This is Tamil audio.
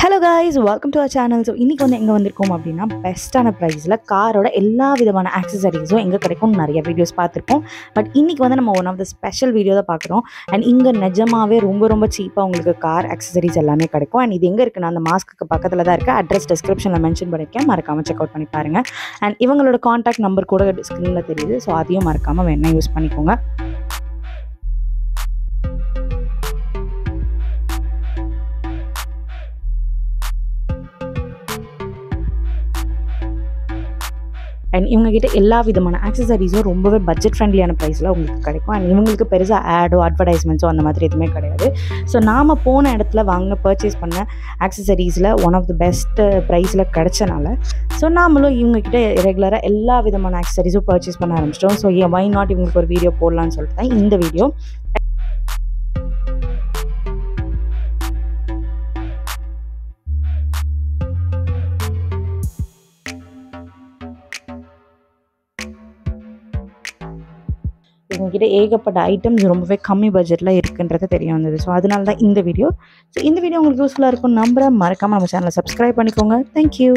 Hello guys, welcome to our channel. So இன்றைக்கி வந்து எங்கே வந்திருக்கோம் அப்படின்னா, பெஸ்ட்டான ப்ரைஸில் காரோட எல்லா விதமான ஆக்சசரிஸும் எங்கே கிடைக்கும் நிறைய வீடியோஸ் பார்த்துருக்கோம். பட் இன்றைக்கி வந்து நம்ம one of the special video தான் பார்க்குறோம். அண்ட் இங்கே நிஜமாவே ரொம்ப சீப்பாக உங்களுக்கு கார் ஆக்சசரிஸ் எல்லாமே கிடைக்கும். அண்ட் இது எங்கே இருக்குன்னா, அந்த மாஸ்க்கு பக்கத்தில் தான் இருக்குது. அட்ரஸ் டிஸ்கிரிப்ஷனில் மென்ஷன் பண்ணியிருக்கேன், மறக்காமல் செக் அவுட் பண்ணி பாருங்கள். அண்ட் இவங்களோட காண்டாக்ட் நம்பர் கூட ஸ்க்ரீனில் தெரியுது. ஸோ அதையும் மறக்காமல் வேணால் யூஸ் பண்ணிக்கோங்க. அண்ட் இவங்ககிட்ட எல்லா விதமான ஆக்சசரிஸும் ரொம்பவே பட்ஜெட் ஃப்ரெண்ட்லியான ப்ரைஸில் உங்களுக்கு கிடைக்கும். அண்ட் இவங்களுக்கு பெருசாக ஆடோ அட்வர்டைஸ்மெண்ட்ஸோ அந்த மாதிரி எதுவுமே கிடையாது. ஸோ நாம் போன இடத்துல பர்ச்சேஸ் பண்ண ஆக்சசரிஸில் ஒன் ஆஃப் த பெஸ்ட்டு ப்ரைஸில் கிடைச்சனால ஸோ நாமளும் இவங்ககிட்ட ரெகுலராக எல்லா விதமான ஆக்சசரிஸும் பர்ச்சேஸ் பண்ண ஆரம்பிச்சிட்டோம். ஸோ வை நாட் இவங்களுக்கு ஒரு வீடியோ போடலான்னு சொல்லிட்டு தான் இந்த வீடியோ. இவங்ககிட்ட ஏகப்பட்ட ஐட்டம்ஸ் ரொம்பவே கம்மி பட்ஜெட்டில் இருக்குன்றது தெரிய வந்தது. ஸோ அதனால தான் இந்த வீடியோ. ஸோ இந்த வீடியோ உங்களுக்கு யூஸ்ஃபுல்லாக இருக்கும் நம்புறேன். மறக்காமல் நம்ம சேனலை சப்ஸ்கிரைப் பண்ணிக்கோங்க. தேங்க்யூ.